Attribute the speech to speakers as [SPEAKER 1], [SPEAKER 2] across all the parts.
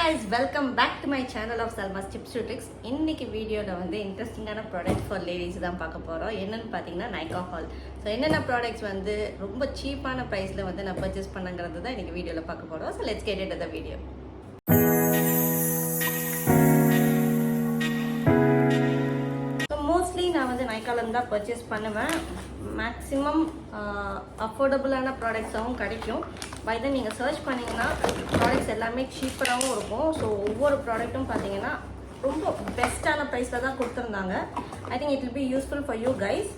[SPEAKER 1] guys, welcome back to my channel of Salma's Tips to Tricks. இன்னைக்கு வீடியோல வந்து இன்ட்ரெஸ்டிங்கான ப்ராடக்ட்ஸ் ஃபார் லேடிஸ் தான் பார்க்க போறோம். என்னன்னு பாத்தீங்கன்னா நைகா ஹால். ஸோ என்னென்ன ப்ராடக்ட்ஸ் வந்து ரொம்ப சீப்பான ப்ரைஸ்ல வந்து நான் பர்ச்சேஸ் பண்ணங்கிறது தான் இன்னைக்கு வீடியோல பார்க்க போறோம். So let's get into the video. So mostly நான் வந்து நைகால தான் பர்ச்சேஸ் பண்ணுவேன். மேக்ஸிமம் அஃபோர்டபுளான ப்ராடக்ட்ஸாகவும் கிடைக்கும். பை தான் நீங்கள் சர்ச் பண்ணிங்கன்னா ப்ராடக்ட்ஸ் எல்லாமே சீப்பராகவும் இருக்கும். ஸோ ஒவ்வொரு ப்ராடக்ட்டும் பார்த்தீங்கன்னா ரொம்ப பெஸ்ட்டான ப்ரைஸில் தான் கொடுத்துருந்தாங்க. I think it will be useful for you guys.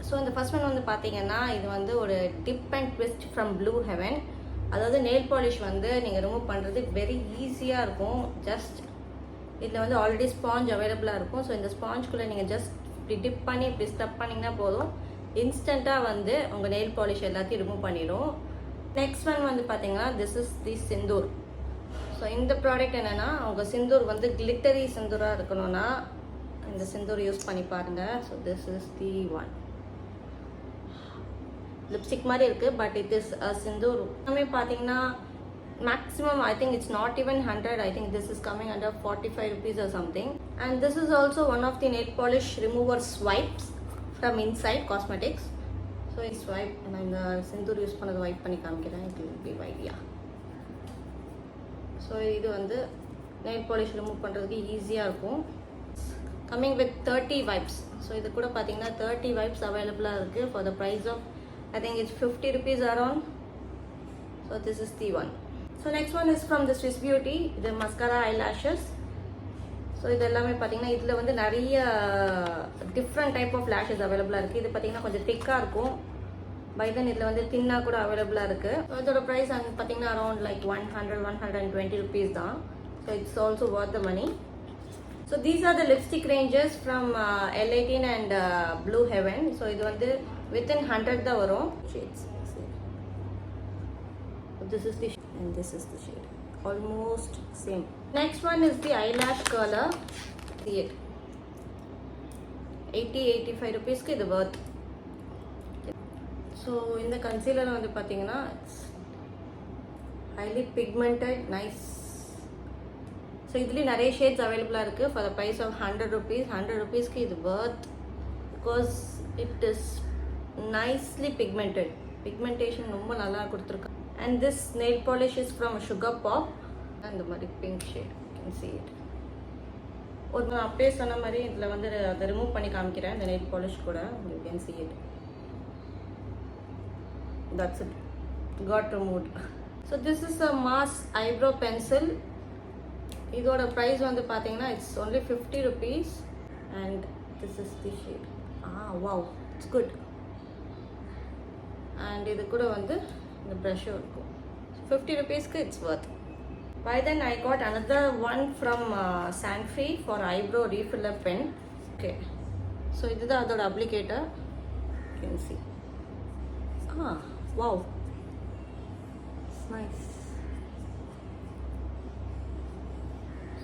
[SPEAKER 1] So இந்த ஃபர்ஸ்ட் ஒன் வந்து பார்த்தீங்கன்னா இது வந்து ஒரு dip and twist from blue heaven. அதாவது நெயில் பாலிஷ் வந்து நீங்கள் ரிமூவ் பண்ணுறது வெரி ஈஸியாக இருக்கும். ஜஸ்ட் இதில் வந்து ஆல்ரெடி ஸ்பாஞ்ச் அவைலபிளாக இருக்கும். ஸோ இந்த ஸ்பாஞ்சுக்குள்ளே நீங்கள் ஜஸ்ட் இப்படி டிப் பண்ணி இப்படி ஸ்டப் பண்ணிங்கன்னா போதும், இன்ஸ்டண்ட்டாக வந்து உங்கள் நெயில் பாலிஷ் எல்லாத்தையும் ரிமூவ் பண்ணிடும். நெக்ஸ்ட் ஒன் வந்து பார்த்தீங்கன்னா this is the Sindoor. So இந்த ப்ராடக்ட் என்னென்னா உங்கள் சிந்தூர் வந்து கிளிட்டரி சிந்தூராக இருக்கணும்னா இந்த சிந்தூர் யூஸ் பண்ணி பாருங்கள். So this is the one. Lipstick மாதிரி இருக்குது, but it is a Sindoor. எல்லாமே பார்த்தீங்கன்னா maximum I think it's not even 100. I think this is coming under 45 rupees or something. And this is also one of the nail polish remover swipes from Inside Cosmetics. So I swipe and I'm the sindoor use பண்ணது wipe பண்ணி காமிக்கிறேன். It will be white. Yeah. So இது வந்து nail polish remove பண்றதுக்கு ஈஸியா இருக்கும். Coming with 30 wipes. So இது கூட பாத்தீங்கன்னா 30 wipes available இருக்கு for the price of I think it's 50 rupees around. So this is the one. So next one is from the Swiss Beauty, the mascara eyelashes. So இது எல்லாமே பார்த்தீங்கன்னா இதில் வந்து நிறைய டிஃப்ரெண்ட் டைப் ஆஃப் லேஷஸ் அவைலபிளாக இருக்குது. இது பார்த்தீங்கன்னா கொஞ்சம் திக்காக இருக்கும். பை தென் இதில் வந்து தின்னாக கூட அவைலபிளாக இருக்குது. ஸோ இதோட ப்ரைஸ் அங்கே பார்த்தீங்கன்னா அரௌண்ட் லைக் 120 rupees தான். So it's also worth the money. So these are the lipstick ranges from L18 and blue heaven. So இது வந்து வித்தின் 100 தான் வரும். Shades. This is the shade and this is the shade, almost same. Next one is the eyelash curler. See it, 80-85 rupees ku idu worth. So in the concealer vandu pathina it's highly pigmented, nice. So idli nare shades available ah irukku for the price of 100 rupees. 100 rupees ku idu worth because it is nicely pigmented. Pigmentation romba nalla kuduthirukka. And this nail polish is from Sugar Pop and the mari pink shade, you can see it. ஒரு நான் அப்பே சொன்ன மாதிரி இதில் வந்து அதை remove பண்ணி காமிக்கிறேன். இந்த நெயில் பாலிஷ் கூட you can see it. That's it, got removed. So this is a mass eyebrow pencil. இதோட ப்ரைஸ் வந்து பார்த்தீங்கன்னா it's only 50 rupees and this is the shade. Wow, it's good. And இது கூட வந்து the brush இருக்கும். 50 rupees ku it's worth. By then I got another one from Sanfree for eyebrow refiller pen. Okay, so this is the applicator, you can see. Wow, it's nice.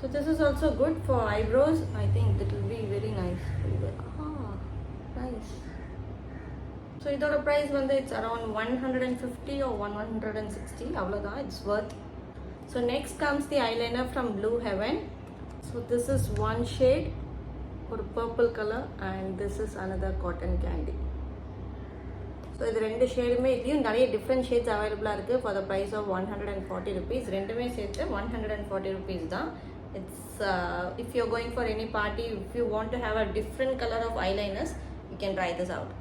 [SPEAKER 1] So this is also good for eyebrows. I think it will be very nice. Nice. So இதோட price வந்து it's around 150 or 160 அவ்வளோதான். It's worth. So next comes the eyeliner from blue heaven. So this is one shade, ஒரு purple colour, and this is another cotton candy. So இது ரெண்டு ஷேடுமே இதுலேயும் நிறைய different shades அவைலபிளாக இருக்குது for the price of 140 rupees. ரெண்டுமே சேர்த்து 140 rupees தான். It's if you going for any party, if you want to have a different colour of eyeliners, you can try this out.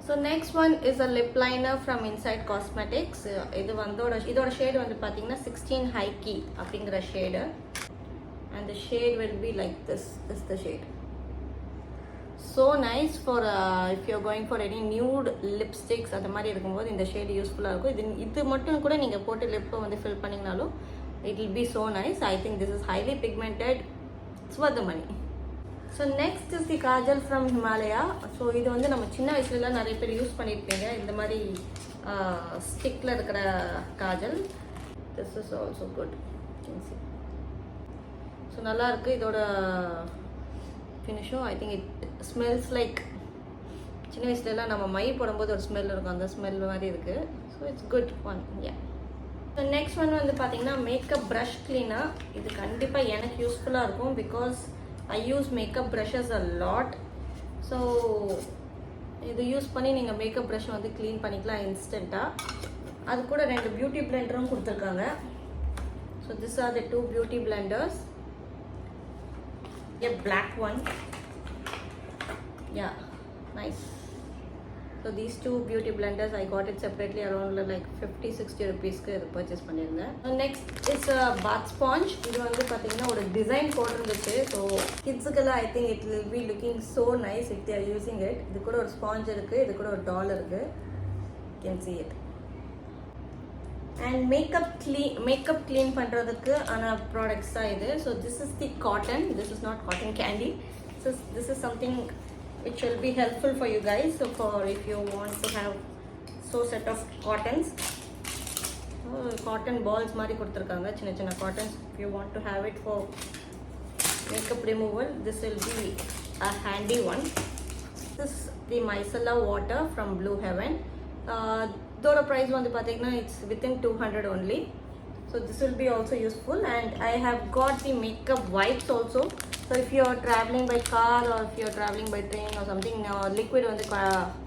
[SPEAKER 1] So next one is a lip liner from Inside Cosmetics. இதோட shade வந்து பார்த்தீங்கன்னா 16 high key அப்படிங்கிற shade. And the shade will be like this is the shade. So nice for if you're going for any nude lipsticks அந்த மாதிரி இருக்கும்போது இந்த shade யூஸ்ஃபுல்லாக இருக்கும். இது மட்டும் கூட நீங்கள் போட்டு லிப்பை வந்து fill பண்ணிங்கனாலும் it will be so nice. I think this is highly pigmented. It's worth the money. So next is the Kajal from Himalaya. So இது வந்து நம்ம சின்ன வயசுலலாம் நிறைய பேர் யூஸ் பண்ணியிருப்பீங்க, இந்த மாதிரி ஸ்டிக்கில் இருக்கிற kajal. This is also good. So நல்லாயிருக்கு இதோட ஃபினிஷும். I think it smells like சின்ன வயசுலலாம் நம்ம மை போடும்போது ஒரு ஸ்மெல் இருக்கும், அந்த ஸ்மெல் மாதிரி இருக்குது. So it's good one. Yeah. So next one வந்து பார்த்தீங்கன்னா மேக்கப் ப்ரஷ் கிளீனர். இது கண்டிப்பாக எனக்கு யூஸ்ஃபுல்லாக இருக்கும் because I use makeup brushes a lot. So இது யூஸ் பண்ணி நீங்கள் மேக்கப் ப்ரஷ் வந்து க்ளீன் பண்ணிக்கலாம் இன்ஸ்டண்ட்டாக. அது கூட 2 பியூட்டி பிளெண்டரும் கொடுத்துருக்காங்க. So this R the 2 beauty blenders. A black one. Yeah, nice. So these 2 beauty blenders I got it separately around like 50-60 rupees க்கு இது purchase பண்ணிருந்தேன். Next is a bath sponge. இது வந்து பாத்தீங்கன்னா ஒரு டிசைன் போட்டிருந்துச்சு. So kidsக்குலாம் I think it will be looking so nice if they are using it. இது கூட ஒரு ஸ்பாஞ்ச் இருக்கு, இது கூட ஒரு டால் இருக்கு. You can see it. And makeup clean பண்றதுக்கு ஆன products தான் இது. So this is the cotton. This is not cotton candy. So this is something which will be helpful for you guys. So for if you want to have set of cottons, cotton balls மாதிரி கொடுத்திருக்காங்க, சின்ன cottons. If you want to have it for makeup removal, this will be a handy one. This is the micellar water from Blue Heaven. இதோட price வந்து பார்த்தீங்கன்னா it's within 200 only. So this will be also useful. And I have got the makeup wipes also. So if you are traveling by car or if you are traveling by train or something, liquid வந்து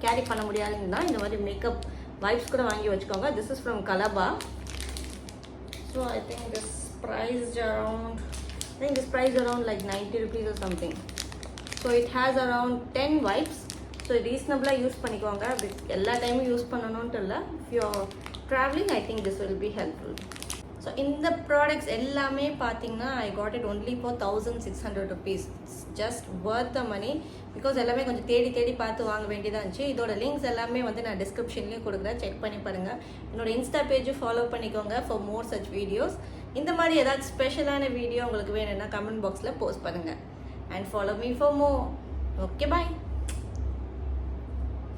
[SPEAKER 1] carry பண்ண முடியாதுன்னா இந்த மாதிரி makeup vibes கூட வாங்கி வச்சுக்கோங்க. This is from Kalaba. So I think this price around like 90 rupees or something. So it has around 10 wipes. So ரீசனபிளாக use பண்ணிக்கோங்க. எல்லா டைமும் யூஸ் பண்ணணுன்ட்டு இல்லை. If you are travelling I think this will be helpful. So இந்த products எல்லாமே பார்த்தீங்கன்னா I got it only for 1600 rupees. Just worth the money because எல்லாமே கொஞ்சம் தேடி பார்த்து வாங்க வேண்டியதாக இருந்துச்சு. இதோட லிங்க்ஸ் எல்லாமே வந்து நான் டிஸ்கிரிப்ஷன்லேயும் கொடுக்குறேன், செக் பண்ணி பாருங்கள். என்னோட இன்ஸ்டா பேஜும் ஃபாலோ பண்ணிக்கோங்க ஃபார் மோர் சச் வீடியோஸ். இந்த மாதிரி ஏதாச்சும் ஸ்பெஷலான வீடியோ உங்களுக்கு வேணும்னா கமெண்ட் பாக்ஸில் போஸ்ட் பண்ணுங்கள். And follow me for more. Okay, bye.